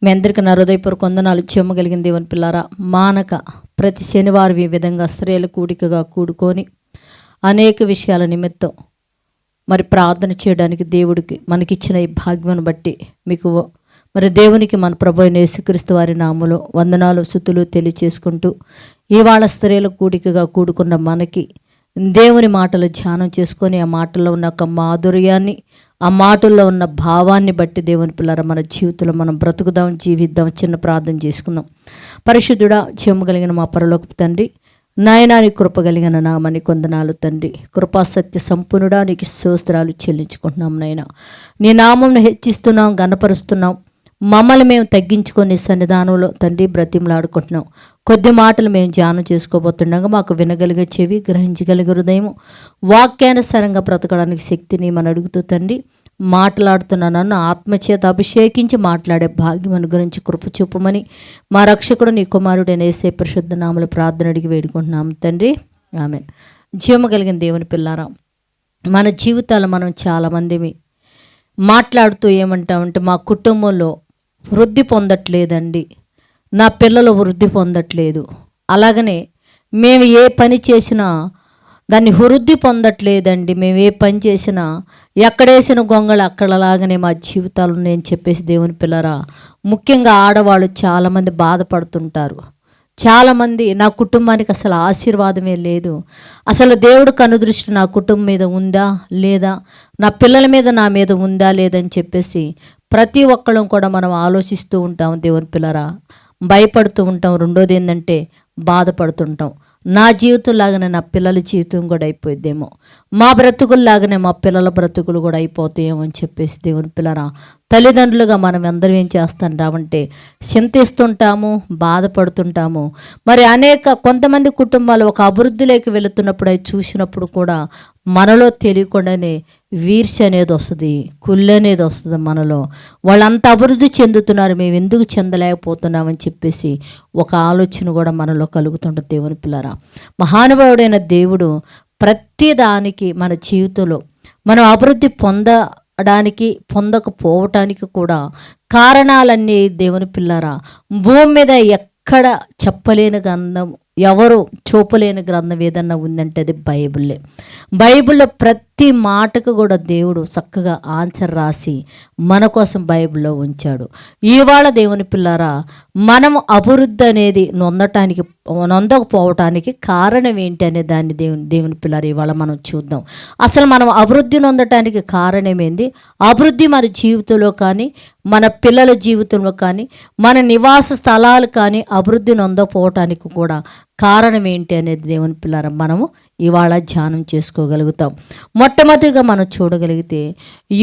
మీ అందరికీ నా హృదయపూర్వక వందనాలు. చెమ్మగలిగిన దేవుని పిల్లారా, మానక ప్రతి శనివారం ఈ విధంగా స్త్రీల కూడికగా కూడుకొని అనేక విషయాల నిమిత్తం మరి ప్రార్థన చేయడానికి దేవుడికి మనకిచ్చిన ఈ భాగ్యం బట్టి మీకు మరి దేవునికి మన ప్రభు అయిన యేసుక్రీస్తు వారి నామములో వందనాలు స్తుతులు తెలియచేసుకుంటూ ఇవాళ స్త్రీల కూడికగా కూడుకున్న మనకి దేవుని మాటలు ధ్యానం చేసుకొని ఆ మాటల్లో ఉన్న ఒక మాధుర్యాన్ని, ఆ మాటల్లో ఉన్న భావాన్ని బట్టి దేవుని పిల్లర మన జీవితంలో మనం బ్రతుకుదాం, జీవిద్దాం. చిన్న ప్రార్థన చేసుకుందాం. పరిశుద్ధుడా, చెమ్మగలిగిన మా పరలోకపు తండ్రి, నాయనా నీ కృప కలిగిన నామని కొందనాలు తండ్రి. కృపా సత్య సంపూర్ణుడా నీకు స్తోత్రాలు చెల్లించుకుంటున్నాం. నాయనా నీ నామంను హెచ్చిస్తున్నాం, గణపరుస్తున్నాం. మమ్మల్ని మేము తగ్గించుకొని సన్నిధానంలో తండ్రి బ్రతిమలాడుకుంటున్నాం. కొద్ది మాటలు మేము ధ్యానం చేసుకోబోతుండగా మాకు వినగలిగే చెవి, గ్రహించగలిగే హృదయం, వాక్యానుసారంగా బ్రతకడానికి శక్తిని మనం అడుగుతూ తండ్రి మాట్లాడుతున్న నన్ను ఆత్మచేత అభిషేకించి మాట్లాడే భాగ్యం అనుగ్రహించి కృప చూపమని మా రక్షకుడు నీ కుమారుడైన యేసే పరిశుద్ధ నామములో ప్రార్థన అడిగి వేడుకుంటున్నాం తండ్రి, ఆమేన్. జీవము కలిగిన దేవుని పిల్లారా, మన జీవితాలు మనం చాలామంది మాట్లాడుతూ ఏమంటామంటే మా కుటుంబంలో వృద్ధి పొందట్లేదండి, నా పిల్లలు వృద్ధి పొందట్లేదు, అలాగనే మేము ఏ పని చేసినా దాన్ని వృద్ధి పొందట్లేదండి, మేము ఏ పని చేసినా ఎక్కడేసిన గొంగళి అక్కడలాగానే మా జీవితాలు నేను చెప్పేసి దేవుని పిల్లరా, ముఖ్యంగా ఆడవాళ్ళు చాలామంది బాధపడుతుంటారు. చాలామంది నా కుటుంబానికి అసలు ఆశీర్వాదమే లేదు, అసలు దేవుడు కనుదృష్టి నా కుటుంబం మీద ఉందా లేదా, నా పిల్లల మీద నా మీద ఉందా లేదని చెప్పేసి ప్రతి ఒక్కళ్ళం కూడా మనం ఆలోచిస్తూ ఉంటాం. దేవుని పిల్లరా, భయపడుతూ ఉంటాం. రెండోది ఏంటంటే బాధపడుతుంటాం. నా జీవితం లాగానే నా పిల్లల జీవితం కూడా అయిపోయిద్దేమో, మా బ్రతుకుల్లాగానే మా పిల్లల బ్రతుకులు కూడా అయిపోతాయేమో అని చెప్పేసి దేవుని పిల్లరా, తల్లిదండ్రులుగా మనం అందరం ఏం చేస్తుంటామంటే చింతిస్తుంటాము, బాధపడుతుంటాము. మరి కొంతమంది కుటుంబాలు ఒక అభివృద్ధిలోకి వెళుతున్నప్పుడు అవి చూసినప్పుడు కూడా మనలో తెలియకుండానే వీర్ష్య అనేది వస్తుంది, కుళ్ళు అనేది వస్తుంది మనలో. వాళ్ళంత అభివృద్ధి చెందుతున్నారు, మేము ఎందుకు చెందలేకపోతున్నామని చెప్పేసి ఒక ఆలోచన కూడా మనలో కలుగుతుంటుంది. దేవుని పిల్లరా, మహానుభావుడైన దేవుడు ప్రతి దానికి మన జీవితంలో మనం అభివృద్ధి పొందకపోవటానికి కూడా కారణాలన్నీ దేవుని పిల్లరా, భూమి మీద ఎక్కడ చెప్పలేని గ్రంథం, ఎవరు చూపలేని గ్రంథం ఏదన్నా ఉందంటే అది బైబిల్లే. బైబిల్లో ప్రతి మాటకు కూడా దేవుడు చక్కగా ఆన్సర్ రాసి మన కోసం బైబిల్లో ఉంచాడు. ఇవాళ దేవుని పిల్లారా, మనము అభివృద్ధి అనేది నొందకపోవటానికి కారణం ఏంటి అనే దాన్ని దేవుని పిల్లారా ఇవాళ మనం చూద్దాం. అసలు మనం అభివృద్ధి నొందటానికి కారణం ఏంది, అభివృద్ధి మన జీవితంలో కానీ మన పిల్లల జీవితంలో కానీ మన నివాస స్థలాలు కానీ అభివృద్ధి నొందకపోవటానికి కూడా కారణం ఏంటి అనేది దేవుని పిల్లారా మనము ఇవాళ ధ్యానం చేసుకోగలుగుతాం. మొట్టమొదటిగా మనం చూడగలిగితే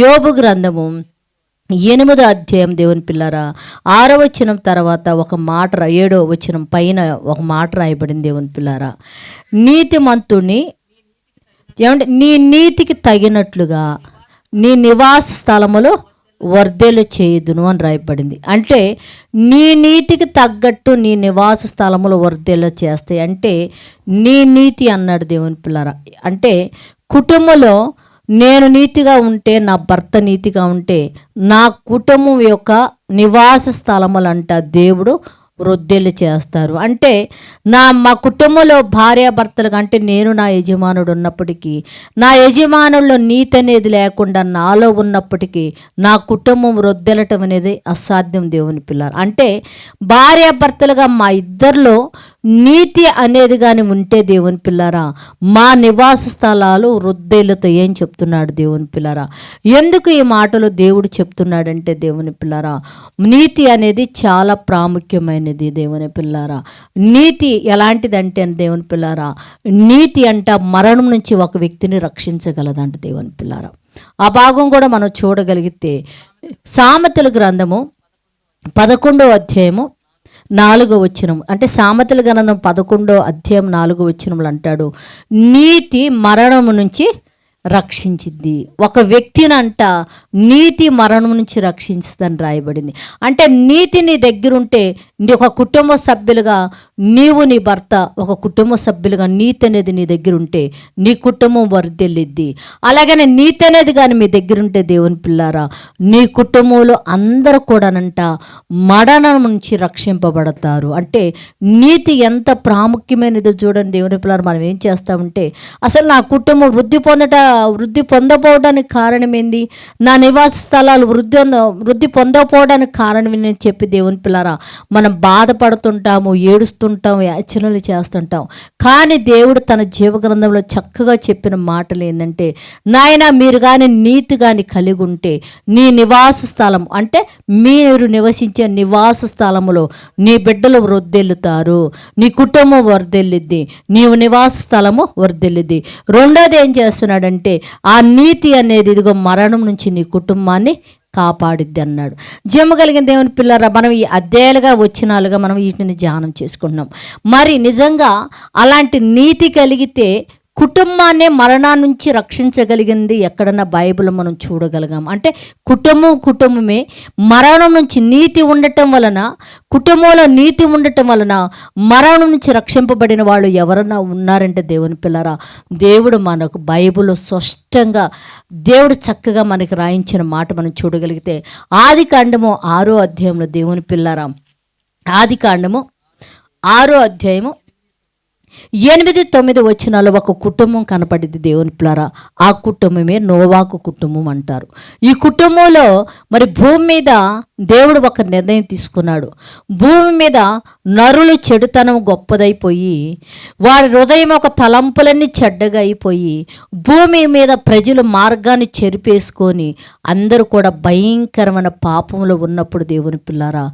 యోబు గ్రంథము 8వ అధ్యాయం దేవుని పిల్లారా 6వ వచనం తర్వాత ఒక మాట, 7వ వచనం పైన ఒక మాట రాయబడింది. దేవుని పిల్లారా, నీతిమంతుని ఏమంటే నీ నీతికి తగినట్లుగా నీ నివాస స్థలములో వర్ధేలు చేయుదును అని రాయబడింది. అంటే నీ నీతికి తగ్గట్టు నీ నివాస స్థలములు వర్ధేలు చేస్తాయి. అంటే నీ నీతి అన్నాడు దేవుని పిల్లారా. అంటే కుటుంబంలో నేను నీతిగా ఉంటే, నా భర్త నీతిగా ఉంటే, నా కుటుంబం యొక్క నివాస స్థలములంట దేవుడు వృద్ధులు చేస్తారు. అంటే మా కుటుంబంలో భార్యాభర్తలు అంటే నేను నా యజమానుడు ఉన్నప్పటికీ, నా యజమానుల్లో నీతి అనేది లేకుండా నాలో ఉన్నప్పటికీ నా కుటుంబం వృద్ధులటం అనేది అసాధ్యం. దేవుని పిల్లలు అంటే భార్యాభర్తలుగా మా ఇద్దరిలో నీతి అనేది కానీ ఉంటే దేవుని పిల్లారా, మా నివాస స్థలాలు వృద్ధులతో ఏం చెప్తున్నాడు దేవుని పిల్లారా. ఎందుకు ఈ మాటలు దేవుడు చెప్తున్నాడంటే దేవుని పిల్లారా, నీతి అనేది చాలా ప్రాముఖ్యమైనది. దేవుని పిల్లారా, నీతి ఎలాంటిదంటే దేవుని పిల్లారా, నీతి అంట మరణం నుంచి ఒక వ్యక్తిని రక్షించగలదంట. దేవుని పిల్లారా, ఆ భాగం కూడా మనం చూడగలిగితే సామెతల గ్రంథము 11వ అధ్యాయము 4వ వచనం, అంటే సామెతల గ్రంథం 11వ అధ్యాయం 4వ వచనములు అంటాడు, నీతి మరణము నుంచి రక్షించిద్ది. ఒక వ్యక్తినంట నీతి మరణం నుంచి రక్షించుదని రాయబడింది. అంటే నీతి నీ దగ్గరుంటే నీ ఒక కుటుంబ సభ్యులుగా నీవు నీ భర్త ఒక కుటుంబ సభ్యులుగా నీతి అనేది నీ దగ్గర ఉంటే నీ కుటుంబం వర్ధిల్లిద్ది. అలాగనే నీతి అనేది కానీ మీ దగ్గరుంటే దేవుని పిల్లారా నీ కుటుంబంలో అందరూ కూడానంట మరణం నుంచి రక్షింపబడతారు. అంటే నీతి ఎంత ప్రాముఖ్యమైనదో చూడండి దేవుని పిల్లారా. మనం ఏం చేస్తామంటే అసలు నా కుటుంబం వృద్ధి పొందకపోవడానికి కారణం ఏంది, నా నివాస స్థలాలు వృద్ధి పొందకపోవడానికి కారణం ఏంటని చెప్పి దేవుని పిల్లారా మనం బాధపడుతుంటాము, ఏడుస్తుంటాం, యాచనలు చేస్తుంటాం. కానీ దేవుడు తన జీవగ్రంథంలో చక్కగా చెప్పిన మాటలు ఏంటంటే నాయన మీరు కానీ నీతి కానీ కలిగి ఉంటే నీ నివాస స్థలం అంటే మీరు నివసించే నివాస స్థలములో నీ బిడ్డలు వృద్ధెల్లుతారు, నీ కుటుంబం వర్ధిల్లిద్ది, నీవు నివాస స్థలము వర్ధిల్లిద్ది. రెండోది ఏం చేస్తున్నాడంటే ఆ నీతి అనేది ఇదిగో మరణం నుంచి నీ కుటుంబాన్ని కాపాడిద్ది అన్నాడు. జమ్ము కలిగిన దేవుని పిల్లరా మనం ఈ అధ్యాయాలుగా వచ్చినాలుగా మనం వీటిని ధ్యానం చేసుకుంటున్నాం. మరి నిజంగా అలాంటి నీతి కలిగితే కుటుంబాన్నే మరణాన్ని నుంచి రక్షించగలిగింది ఎక్కడన్నా బైబిల్ మనం చూడగలిగాం. అంటే కుటుంబమే మరణం నుంచి నీతి ఉండటం వలన, కుటుంబంలో నీతి ఉండటం వలన మరణం నుంచి రక్షింపబడిన వాళ్ళు ఎవరన్నా ఉన్నారంటే దేవుని పిల్లరా దేవుడు మనకు బైబిల్లో స్పష్టంగా దేవుడు చక్కగా మనకి రాయించిన మాట మనం చూడగలిగితే ఆదికాండము 6వ అధ్యాయంలో దేవుని పిల్లరా ఆదికాండము 6వ అధ్యాయము 8-9 వచనాలు ఒక కుటుంబం కనపడింది దేవుని పిల్లరా. ఆ కుటుంబమే నోవాకు కుటుంబం అంటారు. ఈ కుటుంబంలో మరి భూమి మీద దేవుడు ఒక నిర్ణయం తీసుకున్నాడు. భూమి మీద నరులు చెడుతనం గొప్పదైపోయి వారి హృదయం ఒక తలంపులన్నీ చెడ్డగా అయిపోయి భూమి మీద ప్రజలు మార్గాన్ని చెరిపేసుకొని అందరూ కూడా భయంకరమైన పాపంలో ఉన్నప్పుడు దేవుని పిల్లారా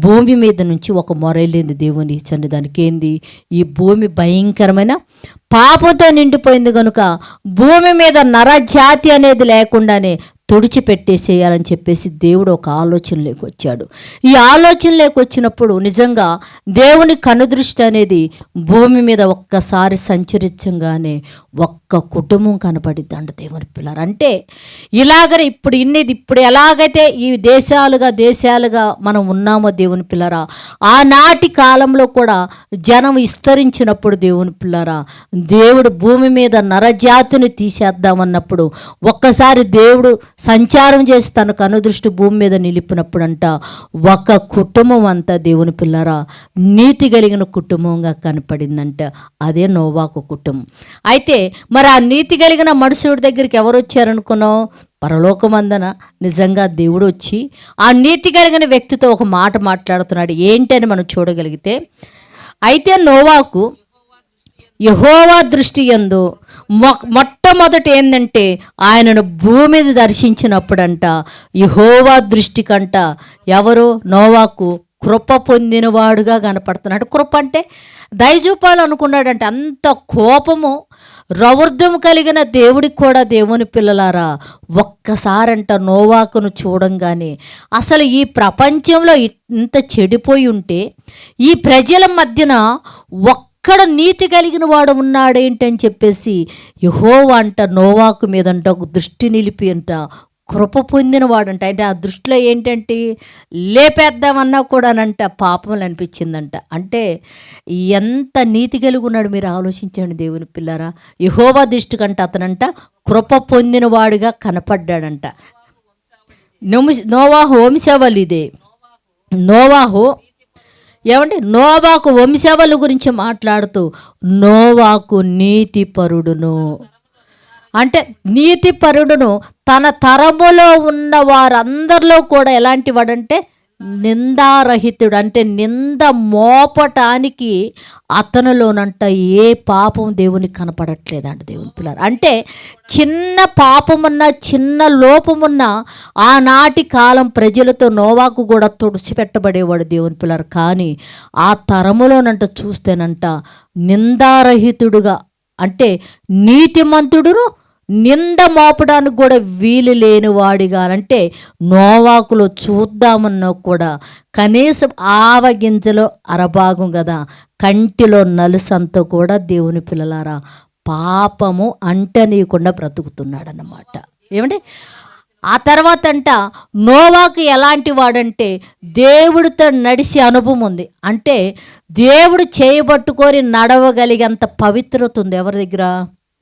భూమి మీద నుంచి ఒక మొరైలేంది దేవుని సన్నిధానికి. ఏంది ఈ భూమి భయంకరమైన పాపంతో నిండిపోయింది కనుక భూమి మీద నరజాతి అనేది లేకుండానే తుడిచిపెట్టేసేయాలని చెప్పేసి దేవుడు ఒక ఆలోచనలోకి వచ్చాడు. ఈ ఆలోచనలోకి వచ్చినప్పుడు నిజంగా దేవుని కనుదృష్టి అనేది భూమి మీద ఒక్కసారి సంచరించగానే ఒక్క కుటుంబం కనపడిద్దంట దేవుని పిల్లలు. అంటే ఇలాగనే ఇప్పుడు ఎలాగైతే ఈ దేశాలుగా మనం ఉన్నామో దేవుని పిల్లరా ఆనాటి కాలంలో కూడా జనం విస్తరించినప్పుడు దేవుని పిల్లరా దేవుడు భూమి మీద నరజాతిని తీసేద్దామన్నప్పుడు ఒక్కసారి దేవుడు సంచారం చేసి తన కనుదృష్టి భూమి మీద నిలిపినప్పుడంట ఒక కుటుంబం అంతా దేవుని పిల్లరా నీతి కలిగిన కుటుంబంగా కనపడిందంట. అదే నోవాకు కుటుంబం. అయితే మరి ఆ నీతి కలిగిన మనుషుడి దగ్గరికి ఎవరు వచ్చారనుకున్నావు? పరలోకమందన నిజంగా దేవుడు వచ్చి ఆ నీతి కలిగిన వ్యక్తితో ఒక మాట మాట్లాడుతున్నాడు. ఏంటని మనం చూడగలిగితే అయితే నోవాకు యెహోవా దృష్టి యందు మొట్టమొదటి ఏంటంటే ఆయనను భూమి మీద దర్శించినప్పుడంట యెహోవా దృష్టి కంట ఎవరు నోవాకు కృప పొందినవాడుగా కనపడుతున్నాడు. కృప అంటే దయచూపాలు అనుకున్నాడంటే అంత కోపము రౌద్రం కలిగిన దేవుడికి కూడా దేవుని పిల్లలారా ఒక్కసారంట నోవాకును చూడంగానే అసలు ఈ ప్రపంచంలో ఇంత చెడిపోయి ఉంటే ఈ ప్రజల మధ్యన ఒక్కడ నీతి కలిగిన వాడు ఉన్నాడేంటని చెప్పేసి యెహోవా అంట నోవాకు మీదంట ఒక దృష్టి నిలిపి అంట కృప పొందిన వాడంట. అంటే ఆ దృష్టిలో ఏంటంటే లేపేద్దామన్నా కూడానంట పాపములు అనిపించిందంట. అంటే ఎంత నీతి కలిగి ఉన్నాడు మీరు ఆలోచించండి దేవుని పిల్లరా. యెహోవా దృష్టి కంటే అతనంట కృప పొందిన వాడిగా కనపడ్డాడంట. నోవాహు వంశావళిదే. నోవాకు వంశావళి గురించి మాట్లాడుతూ నోవాకు నీతిపరుడును అంటే నీతిపరుడును తన తరములో ఉన్న వారందరిలో కూడా ఎలాంటి వాడంటే నిందారహితుడు. అంటే నింద మోపటానికి అతనిలోనంట ఏ పాపం దేవునికి కనపడట్లేదంట దేవుని పిల్లలు. అంటే చిన్న పాపమున్నా చిన్న లోపమున్నా ఆనాటి కాలం ప్రజలతో నోవాకు కూడా తుడిచిపెట్టబడేవాడు దేవుని పిల్లలు. కానీ ఆ తరములోనంట చూస్తేనంట నిందారహితుడుగా అంటే నీతిమంతుడును నింద మోపడానికి కూడా వీలు లేనివాడిగా అంటే నోవాకులో చూద్దామన్నా కూడా కనీసం ఆవగింజలో అరభాగం కదా కంటిలో నలుసంతా కూడా దేవుని పిల్లలారా పాపము అంటనీయకుండా బ్రతుకుతున్నాడు అన్నమాట. ఏమంటే ఆ తర్వాత నోవాకు ఎలాంటి వాడంటే దేవుడితో నడిచే అనుభవం ఉంది. అంటే దేవుడు చేయబట్టుకొని నడవగలిగేంత పవిత్రత ఉంది ఎవరి దగ్గర?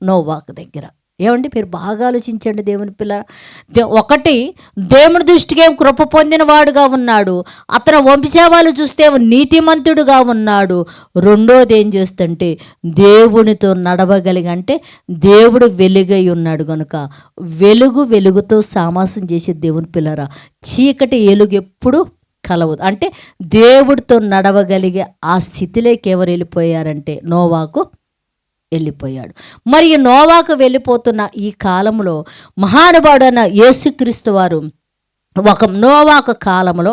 నోవాకు దగ్గర. ఏమండి, మీరు బాగా ఆలోచించండి దేవుని పిల్ల. ఒకటి, దేవుని దృష్టికి ఏం కృప పొందిన వాడుగా ఉన్నాడు. అతను వంశావాళ్ళు చూస్తే నీతిమంతుడుగా ఉన్నాడు. రెండోది ఏం చేస్తుంటే దేవునితో నడవగలిగి, అంటే దేవుడు వెలుగై ఉన్నాడు కనుక వెలుగుతో సామాసం చేసే దేవుని పిల్లరా. చీకటి ఎలుగు ఎప్పుడు కలవదు. అంటే దేవుడితో నడవగలిగే ఆ స్థితిలోకి ఎవరు వెళ్ళిపోయారంటే నోవాకు వెళ్ళిపోయాడు. మరి నోవాకు వెళ్ళిపోతున్న ఈ కాలంలో మహానుభావుడైన యేసుక్రీస్తు వారు ఒక నోవాకు కాలంలో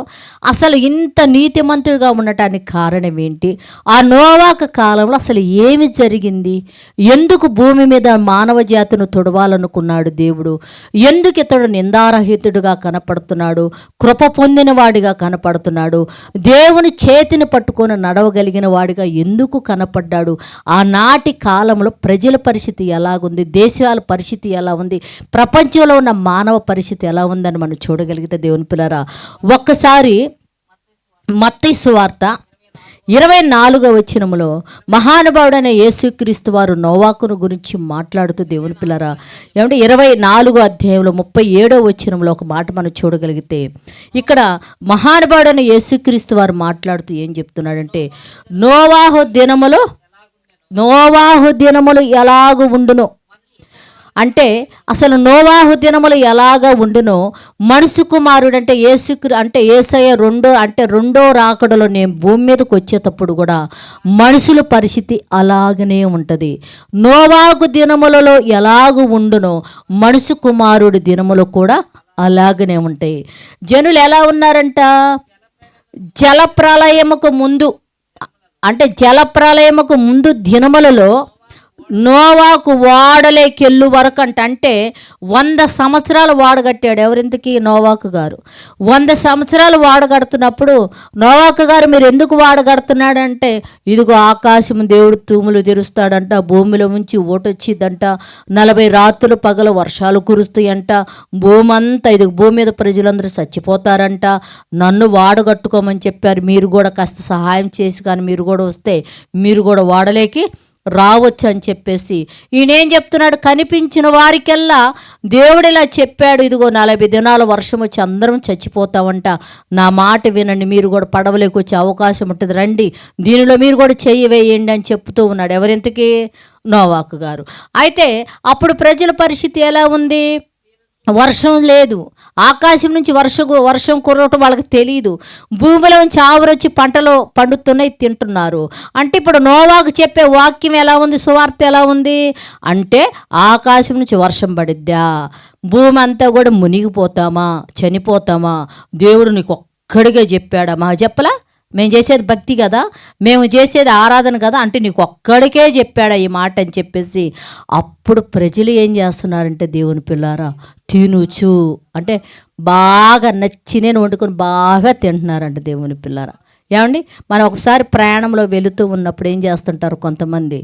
అసలు ఇంత నీతిమంతుడిగా ఉండటానికి కారణం ఏంటి? ఆ నోవాకు కాలంలో అసలు ఏమి జరిగింది? ఎందుకు భూమి మీద మానవ జాతిని తొడవాలనుకున్నాడు దేవుడు? ఎందుకు ఇతడు నిందారహితుడిగా కనపడుతున్నాడు? కృప పొందిన వాడిగా కనపడుతున్నాడు? దేవుని చేతిని పట్టుకొని నడవగలిగిన వాడిగా ఎందుకు కనపడ్డాడు? ఆనాటి కాలంలో ప్రజల పరిస్థితి ఎలాగుంది? దేశాల పరిస్థితి ఎలా ఉంది? ప్రపంచంలో ఉన్న మానవ పరిస్థితి ఎలా ఉందని మనం చూడగలిగితే దేవుని పిల్లరా, ఒక్కసారి మత్తయి సువార్త 24వ వచనములో మహానుభావుడైన యేసుక్రీస్తు వారు నోవాకును గురించి మాట్లాడుతూ దేవుని పిల్లరా, ఏమంటే 24వ అధ్యాయంలో 37వ వచనంలో ఒక మాట మనం చూడగలిగితే, ఇక్కడ మహానుభావుడైన యేసుక్రీస్తు వారు మాట్లాడుతూ ఏం చెప్తున్నాడంటే, నోవాహు దినములు ఎలాగూ ఉండునో, అంటే అసలు నోవాహు దినములు ఎలాగా ఉండునో మనుషు కుమారుడు అంటే యేసయ్య రెండో రాకడలో నేను భూమి మీదకి వచ్చేటప్పుడు కూడా మనుషుల పరిస్థితి అలాగనే ఉంటుంది. నోవాహు దినములలో ఎలాగూ ఉండునో మనుషు కుమారుడి దినములు కూడా అలాగనే ఉంటాయి. జనులు ఎలా ఉన్నారంట? జలప్రళయముకు ముందు దినములలో నోవాకు వాడలేకెళ్ళు వరకు అంటే 100 సంవత్సరాలు వాడగట్టాడు. ఎవరింతకీ? నోవాకు గారు 100 సంవత్సరాలు వాడగడుతున్నప్పుడు నోవాకు గారు మీరు ఎందుకు వాడగడుతున్నాడంటే, ఇదిగో ఆకాశం దేవుడు తూములు తెరుస్తాడంట, భూమిలో ఉంచి ఓటొచ్చిద్దంట, 40 రాత్రులు పగలు వర్షాలు కురుస్తాయంట, భూమి మీద ప్రజలందరూ చచ్చిపోతారంట, నన్ను వాడగట్టుకోమని చెప్పారు. మీరు కూడా కాస్త సహాయం చేసి కానీ మీరు కూడా వస్తే మీరు కూడా వాడలేకి రావచ్చు అని చెప్పేసి ఈయనేం చెప్తున్నాడు? కనిపించిన వారికెల్లా దేవుడు ఇలా చెప్పాడు, ఇదిగో 40 దినాల వర్షం వచ్చి అందరం చచ్చిపోతామంట, నా మాట వినండి, మీరు కూడా పడవలేకి వచ్చే అవకాశం ఉంటుంది, రండి, దీనిలో మీరు కూడా చెయ్యి వేయండి అని చెప్తూ ఉన్నాడు. ఎవరింతకీ? నోవాకు గారు. అయితే అప్పుడు ప్రజల పరిస్థితి ఎలా ఉంది? వర్షం లేదు, ఆకాశం నుంచి వర్షం కురవటం వాళ్ళకి తెలియదు, భూమిలో నుంచి ఆవురొచ్చి పంటలు పండుతున్నాయి, తింటున్నారు. అంటే ఇప్పుడు నోవాకు చెప్పే వాక్యం ఎలా ఉంది? సువార్త ఎలా ఉంది అంటే, ఆకాశం నుంచి వర్షం పడిద్దా, భూమి అంతా కూడా మునిగిపోతామా, చనిపోతామా, దేవుడు నీకు ఒక్కడిగా చెప్పాడా? మాకు చెప్పలా? మేము చేసేది భక్తి కదా, మేము చేసేది ఆరాధన కదా, అంటే నీకు ఒక్కడికే చెప్పాడా ఈ మాట అని చెప్పేసి అప్పుడు ప్రజలు ఏం చేస్తున్నారంటే దేవుని పిల్లారా, తినుచు అంటే బాగా నచ్చినే వండుకొని బాగా తింటున్నారంట దేవుని పిల్లారా. ఏమండి, మనం ఒకసారి ప్రయాణంలో వెళుతూ ఉన్నప్పుడు ఏం చేస్తుంటారు కొంతమంది,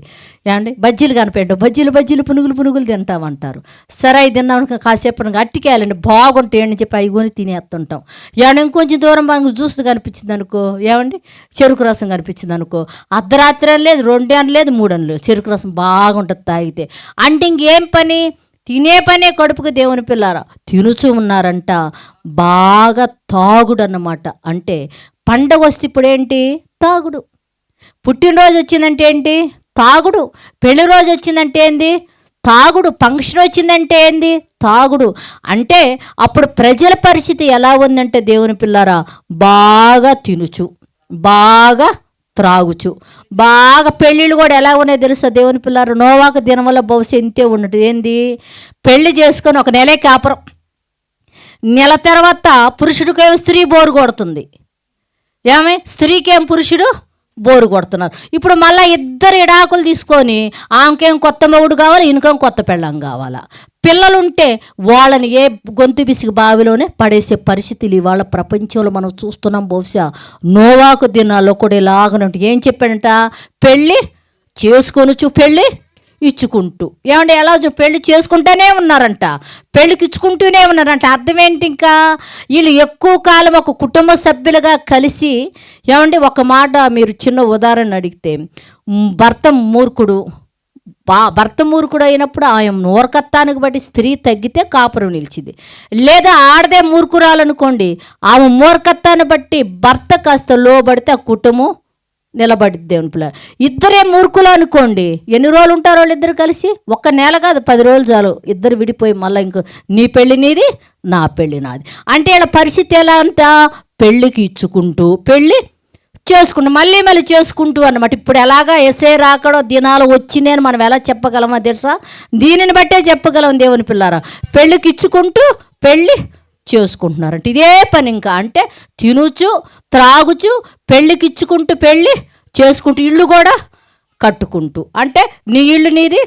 ఏమండి బజ్జీలు కనిపెట్టు, బజ్జీలు పునుగులు తింటామంటారు. సరే తిన్నాం కాసేపు అట్టికేయాలండి బాగుంటాయి అని చెప్పి అవి కొని తినేస్తుంటాం. ఏమన్నా ఇంకొంచెం దూరం మనకు జ్యూస్ కనిపించింది అనుకో, ఏమండి చెరుకు రసం కనిపించింది అనుకో, అర్ధరాత్రి అని లేదు, 2 అని లేదు, 3 అని లేదు, చెరుకు రసం బాగుంటుంది తాగితే. అంటే ఇంకేం పని? తినే పనే కడుపుకు దేవుని పిల్లారా. తినుచూ ఉన్నారంట, బాగా తాగుడు అన్నమాట. అంటే పండగ వస్తే ఇప్పుడేంటి? తాగుడు. పుట్టినరోజు వచ్చిందంటే ఏంటి? తాగుడు. పెళ్లి రోజు వచ్చిందంటే ఏంది? తాగుడు. ఫంక్షన్ వచ్చిందంటే ఏంది? తాగుడు. అంటే అప్పుడు ప్రజల పరిస్థితి ఎలా ఉందంటే దేవుని పిల్లారా, బాగా తినుచు, బాగా త్రాగుచు, బాగా పెళ్ళిళ్ళు కూడా ఎలా ఉన్నాయో తెలుసా దేవుని పిల్లారు? నోవాకు దినం వల్ల బహుశా ఇంతే ఉన్నట్టు. ఏంది? పెళ్లి చేసుకొని 1 నెలే కాపురం, నెల తర్వాత పురుషుడికేమో స్త్రీ బోరు కొడుతుంది, స్త్రీకేం పురుషుడు బోరు కొడుతున్నారు. ఇప్పుడు మళ్ళీ ఇద్దరు ఇడాకులు తీసుకొని ఆమెకేం కొత్త మొగుడు కావాలి, ఈయనకేం కొత్త పెళ్ళం కావాలా. పిల్లలుంటే వాళ్ళని ఏ గొంతు బిసికి బావిలోనే పడేసే పరిస్థితులు ఇవాళ ప్రపంచంలో మనం చూస్తున్నాం. బహుశా నోవాకు దినాల్లో కూడా ఇలాగనంటే ఏం చెప్పాడంట? పెళ్ళి చేసుకొనుచు, పెళ్ళి ఇచ్చుకుంటూ. ఏమంటే ఎలా పెళ్లి చేసుకుంటూనే ఉన్నారంట, పెళ్ళికి ఇచ్చుకుంటూనే ఉన్నారంట. అర్థం ఏంటి? ఇంకా వీళ్ళు ఎక్కువ కాలం ఒక కుటుంబ సభ్యులుగా కలిసి, ఏమంటే ఒక మాట మీరు చిన్న ఉదాహరణ అడిగితే, భర్త మూర్ఖుడు భర్త మూర్ఖుడు అయినప్పుడు ఆయన మూర్ఖత్వానికి బట్టి స్త్రీ తగ్గితే కాపురం నిలిచింది. లేదా ఆడదే మూర్ఖురాలనుకోండి, ఆమె మూర్ఖత్వాన్ని బట్టి భర్త కాస్త లోబడితే ఆ కుటుంబం నిలబడిద్ది. దేవుని పిల్ల ఇద్దరే మూర్ఖులు అనుకోండి, ఎన్ని రోజులు ఉంటారు వాళ్ళిద్దరు కలిసి? ఒక్క నెల కాదు, 10 రోజులు చాలు ఇద్దరు విడిపోయి మళ్ళీ ఇంకో నీ పెళ్ళి నీది, నా పెళ్ళి నాది. అంటే వీళ్ళ పరిస్థితి ఎలా అంతా పెళ్ళికి ఇచ్చుకుంటూ పెళ్ళి చేసుకుంటూ మళ్ళీ మళ్ళీ చేసుకుంటూ అన్నమాట. ఇప్పుడు ఎలాగా ఎస్ఏ రాకడో దినాలు వచ్చినాయని మనం ఎలా చెప్పగలమా తెలుసా? దీనిని బట్టే చెప్పగలం దేవుని పిల్లారా. పెళ్ళికి ఇచ్చుకుంటూ పెళ్ళి చేసుకుంటున్నారంట. ఇదే పని ఇంకా. అంటే తినుచు త్రాగుచు పెళ్ళికి ఇచ్చుకుంటూ పెళ్ళి చేసుకుంటూ ఇల్లు కూడా కట్టుకుంటూ. అంటే నీ ఇల్లు నీది,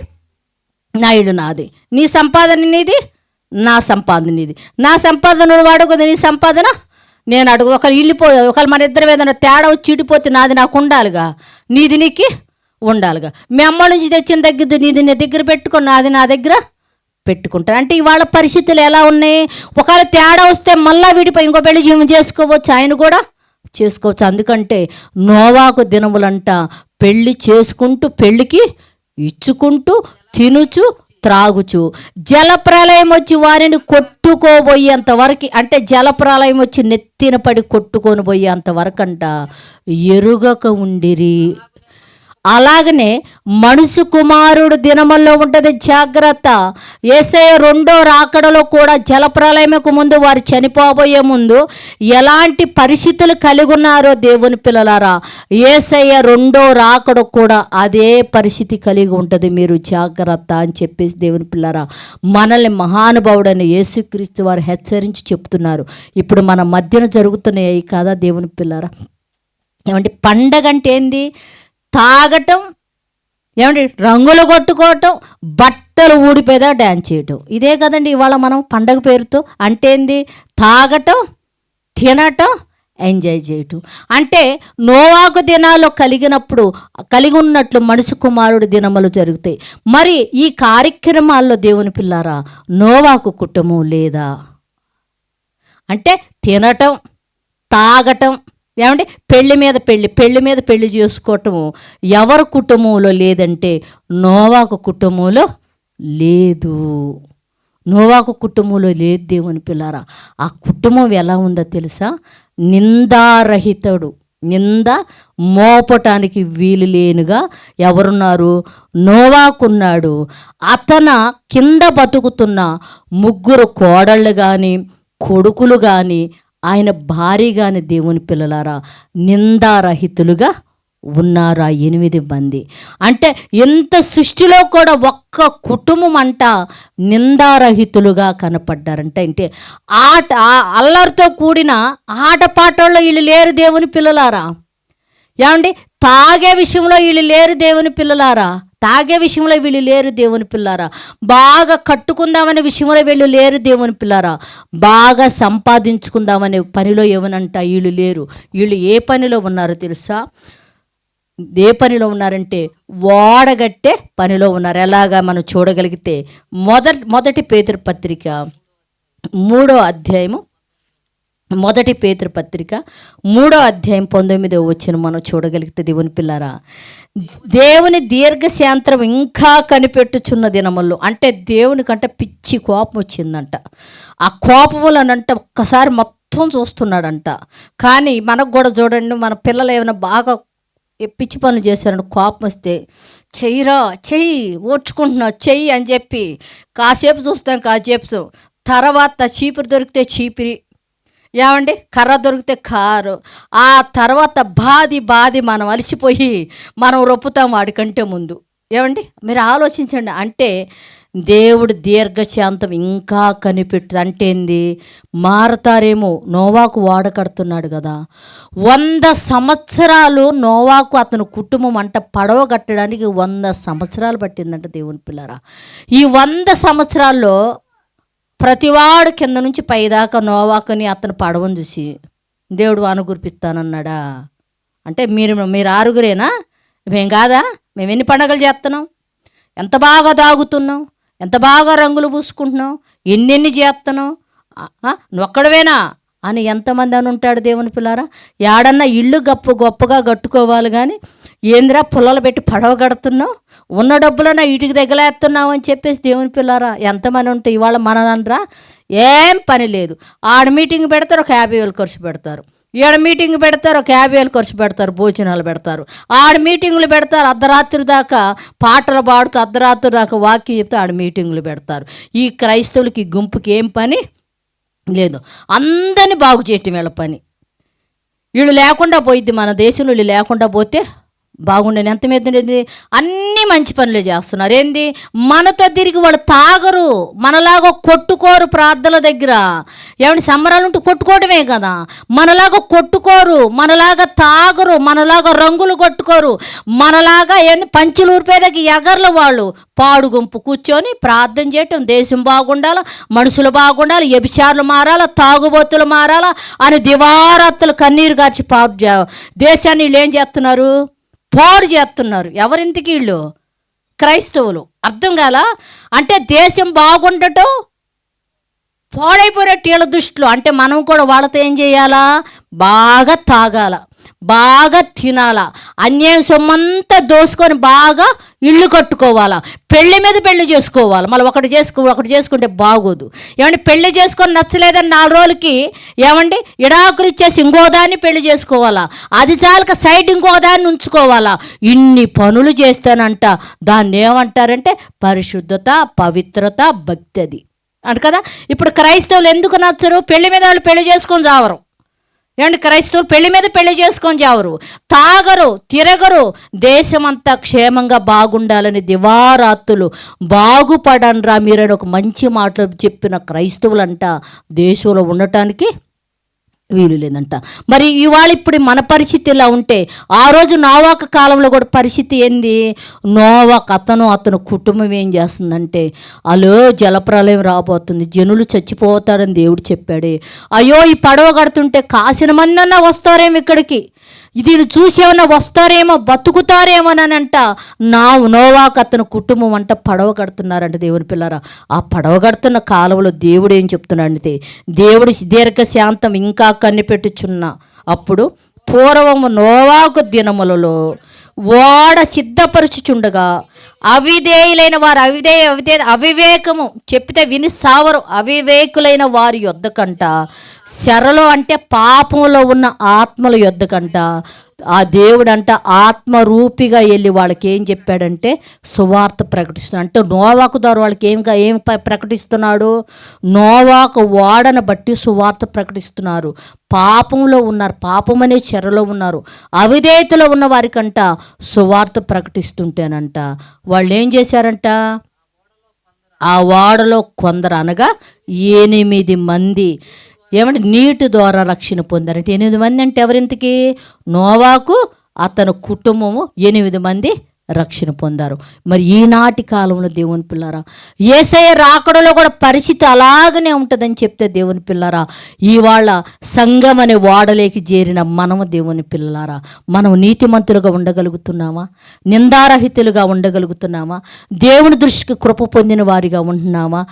నా ఇల్లు నాది, నీ సంపాదన నీది, నా సంపాదన నీది, నా సంపాదన వాడుకోదు, నీ సంపాదన నేను అడుగు. ఒకళ్ళు వెళ్ళిపోయా, ఒకళ్ళు మన ఇద్దరు ఏదైనా తేడా వచ్చి ఇడిపోతే నాది నాకు ఉండాలిగా, నీది నీకు ఉండాలిగా. మీ అమ్మ నుంచి తెచ్చిన దగ్గర నీది నీ దగ్గర పెట్టుకో, నాది నా దగ్గర పెట్టుకుంటారు. అంటే ఇవాళ పరిస్థితులు ఎలా ఉన్నాయి? ఒకవేళ తేడా వస్తే మళ్ళీ విడిపోయి ఇంకో పెళ్లి జీవం చేసుకోవచ్చు, ఆయన కూడా చేసుకోవచ్చు. అందుకంటే నోవాకు దినములంట పెళ్ళి చేసుకుంటూ పెళ్ళికి ఇచ్చుకుంటూ తినుచు త్రాగుచు జలప్రలయం వచ్చి వారిని కొట్టుకోబోయేంత వరకు, అంటే జలప్రలయం వచ్చి నెత్తిన పడి కొట్టుకొని పోయేంత వరకు అంట ఎరుగక ఉండిరి. అలాగనే మనుషు కుమారుడు దినముల్లో ఉంటుంది జాగ్రత్త. యేసయ్య రెండో రాకడలో కూడా జలప్రలయముకు ముందు వారు చనిపోబోయే ముందు ఎలాంటి పరిస్థితులు కలిగి ఉన్నారో దేవుని పిల్లలారా, యేసయ్య రెండో రాకడ కూడా అదే పరిస్థితి కలిగి ఉంటుంది, మీరు జాగ్రత్త అని చెప్పేసి దేవుని పిల్లలారా మనల్ని మహానుభావుడైన యేసుక్రీస్తు వారు హెచ్చరించి చెప్తున్నారు. ఇప్పుడు మన మధ్యన జరుగుతున్నాయి కదా దేవుని పిల్లలారా. ఏమంటే పండగ అంటే ఏంది? తాగటం, ఏమంటే రంగులు కొట్టుకోవటం, బట్టలు ఊడిపోయేదా డ్యాన్స్ చేయటం. ఇదే కదండి ఇవాళ మనం పండగ పేరుతో. అంటే ఏంది? తాగటం, తినటం, ఎంజాయ్ చేయటం. అంటే నోవాకు దినాల్లో కలిగి ఉన్నట్లు మనుషు కుమారుడు దినములు జరుగుతాయి. మరి ఈ కార్యక్రమాల్లో దేవుని పిల్లారా నోవాకు కుటుంబం లేదా? అంటే తినటం, తాగటం, ఏమంటే పెళ్లి మీద పెళ్లి చేసుకోవటము ఎవరి కుటుంబంలో లేదంటే నోవాకు కుటుంబంలో లేదు. నోవాకు కుటుంబంలో లేదు దేవుని పిల్లారా. ఆ కుటుంబం ఎలా ఉందో తెలుసా? నిందారహితుడు, నింద మోపటానికి వీలు లేనుగా ఎవరున్నారు? నోవాకున్నాడు. అతను కింద బతుకుతున్న 3 కోడళ్ళు కానీ కొడుకులు కానీ ఆయన భార్య కానీ దేవుని పిల్లలారా నిందారహితులుగా ఉన్నారు ఆ 8 మంది. అంటే ఎంత సృష్టిలో కూడా ఒక్క కుటుంబం అంట నిందారహితులుగా కనపడ్డారంట. అంటే అల్లరితో కూడిన ఆటపాటల్లో వీళ్ళు లేరు దేవుని పిల్లలారా. ఏమండి తాగే విషయంలో వీళ్ళు లేరు దేవుని పిల్లలారా. వీళ్ళు లేరు దేవుని పిల్లారా. బాగా కట్టుకుందామనే విషయంలో వీళ్ళు లేరు దేవుని పిల్లారా. బాగా సంపాదించుకుందామనే పనిలో ఏమనంట వీళ్ళు లేరు. వీళ్ళు ఏ పనిలో ఉన్నారో తెలుసా? ఏ పనిలో ఉన్నారంటే ఓడగట్టే పనిలో ఉన్నారు. ఎలాగా మనం చూడగలిగితే మొదటి పేతురు పత్రిక 3వ అధ్యాయము, మొదటి పేతురు పత్రిక 3వ అధ్యాయం 19వ వచనం మనం చూడగలిగితే దేవుని పిల్లారా, దేవుని దీర్ఘశాంతం ఇంకా కనిపెట్టుచున్న దినముల్లో, అంటే దేవుని కంటే పిచ్చి కోపం వచ్చిందంట. ఆ కోపములనంట ఒక్కసారి మొత్తం చూస్తున్నాడంట. కానీ మనకు కూడా చూడండి, మన పిల్లలు ఏమైనా బాగా పిచ్చి పనులు చేశారని కోపం వస్తే చెయ్యిరా చెయ్యి ఓడ్చుకుంటున్నా చెయ్యి అని చెప్పి కాసేపు చూస్తాం, కాసేపు తర్వాత చీపురు దొరికితే చీపిరి, ఏమండి కర్ర దొరికితే కారు, ఆ తర్వాత బాది మనం అలసిపోయి మనం రొప్పుతాం వాడికంటే ముందు. ఏమండి మీరు ఆలోచించండి. అంటే దేవుడు దీర్ఘశాంతం ఇంకా కనిపెట్టు అంటే ఏంది? మారతారేమో. నోవాకు ఓడ కడుతున్నాడు కదా, 100 సంవత్సరాలు నోవాకు అతని కుటుంబం అంట పడవ కట్టడానికి 100 సంవత్సరాలు పట్టిందంట దేవుని పిల్లరా. ఈ 100 సంవత్సరాల్లో ప్రతివాడు కింద నుంచి పైదాకా నోవాకుని అతను పడవను చూసి దేవుడు వాన కురిపిస్తానన్నాడా? అంటే మీరు 6గురేనా? మేము కాదా? మేము ఎన్ని పండగలు చేస్తున్నాం? ఎంత బాగా తాగుతున్నావు, ఎంత బాగా రంగులు పూసుకుంటున్నావు, ఎన్నెన్ని చేస్తున్నావు, నువ్వొక్కడవేనా అని ఎంతమంది అని ఉంటాడు దేవుని పిల్లారా. ఏడన్నా ఇల్లు గొప్పగా కట్టుకోవాలి కానీ ఏందిరా పుల్లలు పెట్టి పడవ కడుతున్నావు, ఉన్న డబ్బులన్నా ఇటుకి దగ్గలేస్తున్నావు అని చెప్పేసి దేవుని పిల్లారా ఎంతమంది ఉంటాయి. ఇవాళ మననరా ఏం పని లేదు, ఆడ మీటింగ్ పెడతారు ఒక 50,000 ఖర్చు పెడతారు, ఈడ మీటింగ్ పెడతారు ఒక 50,000 ఖర్చు పెడతారు, భోజనాలు పెడతారు, ఆడ మీటింగులు పెడతారు, అర్ధరాత్రి దాకా పాటలు పాడుతూ అర్ధరాత్రి దాకా వాక్యం చెప్తే ఆడ మీటింగులు పెడతారు. ఈ క్రైస్తవులకి గుంపుకి ఏం పని లేదు, అందరినీ బాగు చేయటం వీళ్ళ పని. వీళ్ళు లేకుండా పోయిద్ది మన దేశంలో, వీళ్ళు లేకుండా పోతే బాగుండేది. ఎంత మీద అన్నీ మంచి పనులే చేస్తున్నారు. ఏంది మనతో తిరిగి వాళ్ళు తాగరు, మనలాగా కొట్టుకోరు. ప్రార్థనల దగ్గర ఏమంటే సంబరాలు ఉంటే కొట్టుకోవడమే కదా, మనలాగా కొట్టుకోరు, మనలాగా తాగరు, మనలాగా రంగులు కొట్టుకోరు, మనలాగా ఏంటి పంచులు ఊరిపోయేదాకా ఎగర్లు. వాళ్ళు పాడు గుంపు కూర్చొని ప్రార్థన చేయటం, దేశం బాగుండాలా, మనుషులు బాగుండాలి, వ్యభిచారులు మారాలా, తాగుబోతులు మారాలా అని దివారాత్తులు కన్నీరు గార్చి దేశాన్ని వీళ్ళు ఏం చేస్తున్నారు, పాడు చేస్తున్నారు. ఎవరింటికి వీళ్ళు క్రైస్తవులు. అర్థం కాల అంటే దేశం బాగుండటం పాడైపోయినట్టు వీళ్ళ దృష్టిలో. అంటే మనం కూడా వాళ్ళతో ఏం చేయాలా, బాగా తాగాల, బాగా తినాలా, అన్యాయం సొమ్మంతా దోసుకొని బాగా ఇల్లు కట్టుకోవాలా, పెళ్లి మీద పెళ్లి చేసుకోవాలి. మళ్ళీ ఒకటి చేసుకుంటే బాగోదు. ఏమంటే పెళ్లి చేసుకొని నచ్చలేదని 4 రోజులకి ఏమండి ఇడాకులు ఇచ్చేసి ఇంకోదాన్ని పెళ్లి చేసుకోవాలా, అది చాలక సైడ్ ఇంకోదాన్ని ఉంచుకోవాలా. ఇన్ని పనులు చేస్తానంట. దాన్ని ఏమంటారంటే పరిశుద్ధత, పవిత్రత, భక్తి. అది అంట కదా. ఇప్పుడు క్రైస్తవులు ఎందుకు నచ్చరు, పెళ్లి మీద వాళ్ళు పెళ్లి చేసుకొని చావరు. ఏమంటే క్రైస్తవులు పెళ్లి మీద పెళ్లి చేసుకొని చావరు, తాగరు, తిరగరు. దేశమంతా క్షేమంగా బాగుండాలని దివారాత్తులు బాగుపడనరా మీరని ఒక మంచి మాటలు చెప్పిన క్రైస్తవులంట దేశంలో ఉండటానికి వీలు లేదంట. మరి ఇవాళ ఇప్పుడు మన పరిస్థితి ఇలా ఉంటే ఆ రోజు నోవాహు కాలంలో కూడా పరిస్థితి ఏంది, నోవాహు అతను కుటుంబం ఏం చేస్తుందంటే అలో జలప్రలయం రాబోతుంది, జనులు చచ్చిపోతారని దేవుడు చెప్పాడే. అయ్యో ఈ పడవ కడుతుంటే కాసిన మంది అన్నా వస్తారేమో ఇక్కడికి, దీన్ని చూసేమన్నా వస్తారేమో, బతుకుతారేమోనంట. నోవాహు అతను కుటుంబం అంట పడవ కడుతున్నారంట. దేవుని పిల్లరా, ఆ పడవ కడుతున్న కాలంలో దేవుడు ఏం చెప్తున్నాడంటే, దేవుడు దీర్ఘశాంతం ఇంకా కనిపెట్టుచున్న అప్పుడు పూర్వము నోవాహు దినములలో ఓడ సిద్ధపరచుచుండగా అవిధేయులైన వారు అవివేకము చెప్పితే విని సావరు, అవివేకులైన వారి యొద్దకంట, శరలో అంటే పాపంలో ఉన్న ఆత్మల యొద్దకంట ఆ దేవుడంట ఆత్మరూపిగా వెళ్ళి వాళ్ళకి ఏం చెప్పాడంటే సువార్త ప్రకటిస్తున్నాడు. అంటే నోవాహు ద్వారా వాళ్ళకి ఏం ప్రకటిస్తున్నాడు, నోవాహు ఓడను బట్టి సువార్త ప్రకటిస్తున్నారు. పాపంలో ఉన్నారు, పాపమనే చెరలో ఉన్నారు, అవిధేయతలో ఉన్న వారికంట సువార్త ప్రకటిస్తుంటేనంట వాళ్ళు ఏం చేశారంట, ఆ ఓడలో కొందరు అనగా 8 మంది ఏమంటే నీటి ద్వారా రక్షణ పొందారంటే. 8 మంది అంటే ఎవరింతకి, నోవాహు అతని కుటుంబము 8 మంది రక్షణ పొందారు. మరి ఈనాటి కాలంలో దేవుని పిల్లారా యేసయ్య రాకడలో కూడా పరిస్థితి అలాగనే ఉంటుందని చెప్తే దేవుని పిల్లారా, ఇవాళ సంఘం అనే వాడలేకి చేరిన మనము దేవుని పిల్లలారా మనం నీతిమంతులుగా ఉండగలుగుతున్నామా, నిందారహితులుగా ఉండగలుగుతున్నామా, దేవుని దృష్టికి కృప పొందిన వారిగా ఉంటున్నామా?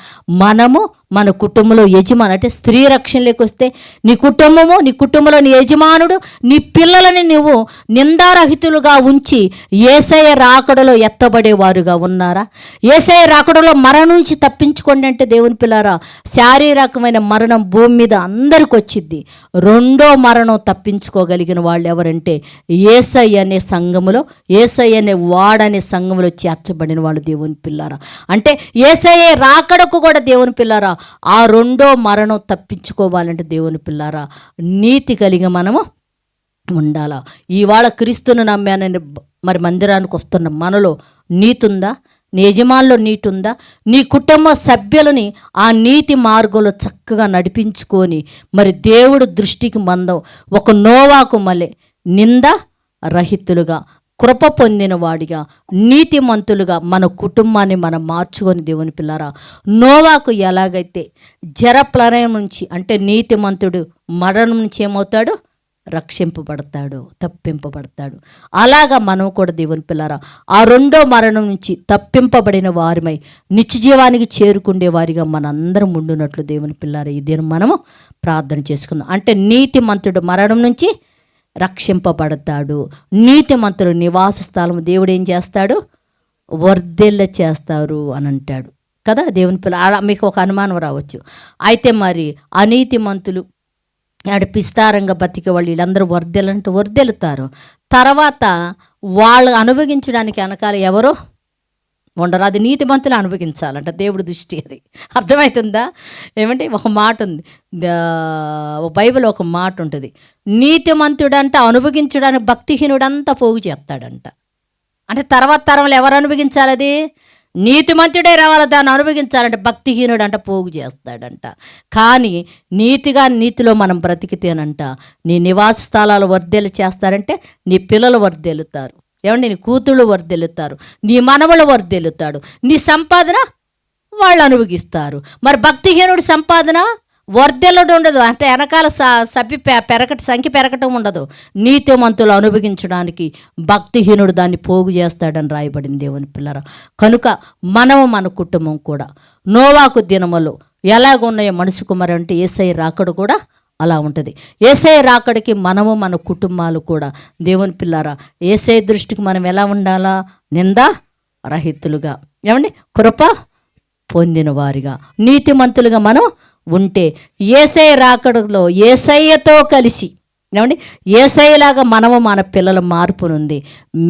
మనము మన కుటుంబంలో యజమాని అంటే స్త్రీ రక్షణలోకి వస్తే నీ కుటుంబంలో నీ యజమానుడు నీ పిల్లలని నువ్వు నిందారహితులుగా ఉంచి యేసయ్య రాకడలో ఎత్తబడేవారుగా ఉన్నారా? యేసయ్య రాకడలో మరణం నుంచి తప్పించుకోండి అంటే దేవుని పిల్లారా శారీరకమైన మరణం భూమి మీద అందరికి వచ్చింది. రెండో మరణం తప్పించుకోగలిగిన వాళ్ళు ఎవరంటే యేసయ్య అనే సంఘములో, యేసయ్య అనే వాడనే సంఘములో చేర్చబడిన వాళ్ళు దేవుని పిల్లారా. అంటే యేసయ్య రాకడకు కూడా దేవుని పిల్లారా ఆ రెండో మరణం తప్పించుకోవాలంటే దేవుని పిల్లారా నీతి కలిగి మనము ఉండాలా. ఇవాళ క్రీస్తును నమ్మానని మరి మందిరానికి వస్తున్న మనలో నీతి ఉందా? నీ యజమానులో నీతి ఉందా? నీ కుటుంబ సభ్యులని ఆ నీతి మార్గంలో చక్కగా నడిపించుకొని మరి దేవుడు దృష్టికి మందం ఒక నోవాహు మలే నింద రహితులుగా కృప పొందిన వాడిగా నీతిమంతులుగా మన కుటుంబాన్ని మనం మార్చుకొని దేవుని పిల్లారా నోవాహు ఎలాగైతే జలప్రలయం నుంచి అంటే నీతిమంతుడు మరణం నుంచి ఏమవుతాడు, రక్షింపబడతాడు, తప్పింపబడతాడు. అలాగా మనం కూడా దేవుని పిల్లారా ఆ రెండో మరణం నుంచి తప్పింపబడిన వారిమై నిత్య జీవానికి చేరుకుండే వారిగా మనందరం ఉండునట్లు దేవుని పిల్లారా ఈ దినం మనము ప్రార్థన చేసుకుందాం. అంటే నీతిమంతుడు మరణం నుంచి రక్షింపబడతాడు. నీతిమంతుడు నివాస స్థలం దేవుడు ఏం చేస్తాడు? వర్ధిల్ల చేస్తారు అని అంటాడు కదా దేవుని పిల్ల. అలా మీకు ఒక అనుమానం రావచ్చు, అయితే మరి అనీతిమంతులు విస్తారంగా బతికే వాళ్ళు వీళ్ళందరూ వర్ధిల్లుతారు, తర్వాత వాళ్ళు అనుభవించడానికి వెనకాల ఎవరో ఉండరు, అది నీతిమంతులు అనుభవించాలంట దేవుడి దృష్టి. అది అర్థమవుతుందా? ఏమంటే ఒక మాట ఉంది, బైబిల్ ఒక మాట ఉంటుంది, నీతిమంతుడంట అనుభవించడానికి భక్తిహీనుడంతా పోగు చేస్తాడంట. అంటే తర్వాత తరంలో ఎవరు అనుభవించాలి? అది నీతిమంతుడే రావాలి, దాన్ని అనుభవించాలంటే భక్తిహీనుడు అంట పోగు చేస్తాడంట. కానీ నీతిలో మనం బ్రతికితేనంట నీ నివాస స్థలాలు వర్ధేలు చేస్తారంటే నీ పిల్లలు వర్ధేలుతారు, ఏమంటే నీ కూతుళ్ళు వర్ధేలుతారు, నీ మనవలు వర్ధేలుతాడు, నీ సంపాదన వాళ్ళు అనుభవిస్తారు. మరి భక్తిహీనుడి సంపాదన వర్ధెలుడు ఉండదు, అంటే వెనకాల సంఖ్య పెరగటం ఉండదు. నీతిమంతులు అనుభవించడానికి భక్తిహీనుడు దాన్ని పోగు చేస్తాడని రాయబడింది దేవుని పిల్లరా. కనుక మన కుటుంబం కూడా నోవాకు దినములు ఎలాగున్నాయో మనుషు కుమారు అంటే యేసయ్య రాకడ కూడా అలా ఉంటుంది. యేసయ్య రాకడికి మన కుటుంబాలు కూడా దేవుని పిల్లారా యేసయ్య దృష్టికి మనం ఎలా ఉండాలా? నిందా రహితులుగా, ఏమండి కృప పొందిన వారిగా, నీతిమంతులుగా మనం ఉంటే యేసయ్య రాకడలో యేసయ్యతో కలిసి, ఏమండి యేసయ్యలాగా మన పిల్లల మార్పునుంది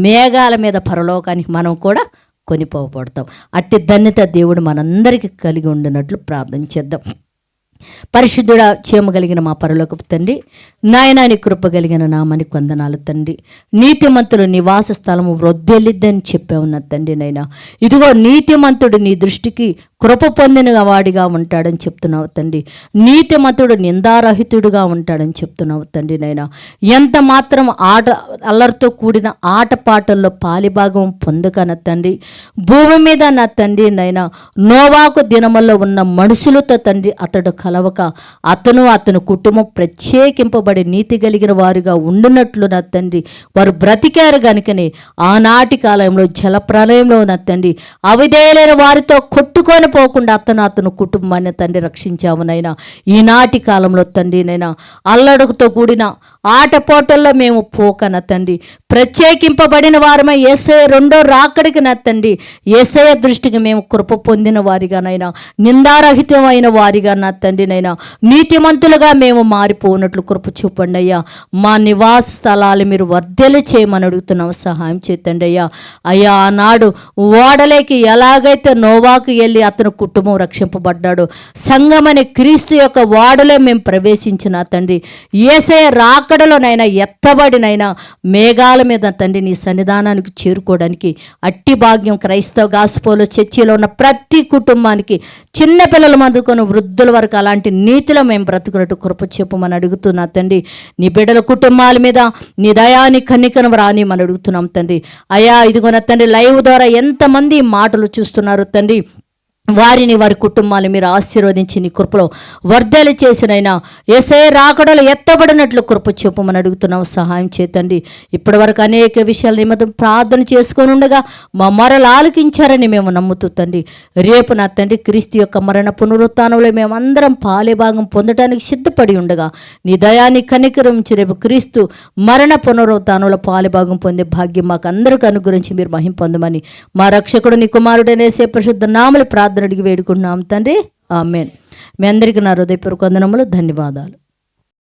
మేఘాల మీద పరలోకానికి మనం కూడా కొనిపోబడతాం. అట్టి ధన్యత దేవుడు మనందరికీ కలిగి ఉండినట్లు ప్రార్థన చేద్దాం. పరిశుద్ధుడా చేయగలిగిన మా పరలోకపు తండ్రి, నాయనా నీ కృప కలిగిన నామానికి వందనాలు తండ్రి. నీతిమంతుడు నివాస స్థలము వృద్ధెల్లిద్దని చెప్పావున్న తండ్రి నైనా, ఇదిగో నీతిమంతుడు నీ దృష్టికి కృప పొందిన వాడిగా ఉంటాడని చెప్తున్నావు తండ్రి. నీతిమంతుడు నిందారహితుడుగా ఉంటాడని చెప్తున్నావు తండ్రి నైనా. ఎంత మాత్రం అల్లరితో కూడిన ఆటపాటల్లో పాలిభాగం పొందుకన తండ్రి, భూమి మీద నా తండ్రి నైనా నోవాకు దినముల్లో ఉన్న మనుషులతో తండ్రి అతడు కలవక అతను కుటుంబం ప్రత్యేకింపబడి నీతి కలిగిన వారుగా ఉండునట్లు నా తండ్రి వారు బ్రతికారు గనుకనే ఆనాటి కాలంలో జల ప్రళయంలో నా తండ్రి అవిధేయులైన వారితో కొట్టుకొని పోకుండా అతను కుటుంబాన్ని తండ్రి రక్షించావునైనా. ఈనాటి కాలంలో తండ్రి నైనా అల్లడుగుతో కూడిన ఆటపోటల్లో మేము పోకన తండ్రి ప్రత్యేకింపబడిన వారమై యేసయ్య రెండో రాకడికి నా తండ్రి యేసయ్య దృష్టికి మేము కృప పొందిన వారిగానైనా నిందారహితమైన వారిగా నా తండ్రి నైనా నీతిమంతులుగా మేము మారిపోనట్లు కృప చూపండి అయ్యా. మా నివాస స్థలాలు మీరు వర్ధెలు చేయమని అడుగుతున్నాం, సహాయం చేతండి అయ్యా. అయ్యా ఆనాడు ఓడలేకి ఎలాగైతే నోవాకు వెళ్ళి అతను కుటుంబం రక్షింపబడ్డాడు, సంఘమనే క్రీస్తు యొక్క ఓడలో మేము ప్రవేశించిన తండ్రి యేసయ్య రాకడలోనైనా ఎత్తబడినైనా మేఘాల మీద తండ్రి నీ సన్నిధానానికి చేరుకోవడానికి అట్టి భాగ్యం క్రైస్తవ గాస్పోలో చర్చిలో ఉన్న ప్రతి కుటుంబానికి చిన్నపిల్లల మొదలుకొని వృద్ధుల వరకు అలాంటి నీతిలో మేము బ్రతుకున్నట్టు కృప చెప్పమని అడుగుతున్నా తండ్రి. నీ బిడ్డల కుటుంబాల మీద నీ దయాని కన్నికను రాని మనం అడుగుతున్నాం తండ్రి. అయ్యా ఇదిగోన తండ్రి లైవ్ ద్వారా ఎంతమంది మాటలు చూస్తున్నారు తండ్రి, వారిని వారి కుటుంబాలు మీరు ఆశీర్వదించి నీ కృపలో వర్ధలు చేసినైనా యేసయ్య రాకడలో ఎత్తబడినట్లు కృప చెప్పమని అడుగుతున్నాం, సహాయం చేతండి. ఇప్పటి వరకు అనేక విషయాల నిమిత్తం ప్రార్థన చేసుకొని ఉండగా మా మొరలు ఆలకించారని మేము నమ్ముతూ తండ్రి రేపు నా తండ్రి క్రీస్తు యొక్క మరణ పునరుత్థానంలో మేమందరం పాలెభాగం పొందడానికి సిద్ధపడి ఉండగా నీ దయాన్ని కనికరించి రేపు క్రీస్తు మరణ పునరుత్థానంలో పాలెభాగం పొందే భాగ్యం మాకు అందరికీ అనుగురించి మీరు మహిమ పొందమని మా రక్షకుడు నీ కుమారుడైన యేసయ్య పరిశుద్ధ నామములో ప్రార్థన అడిగి వేడుకుంటున్నాం తండ్రి, ఆమేన్. మీ అందరికీ నా హృదయపూర్వక వందనములు, ధన్యవాదాలు.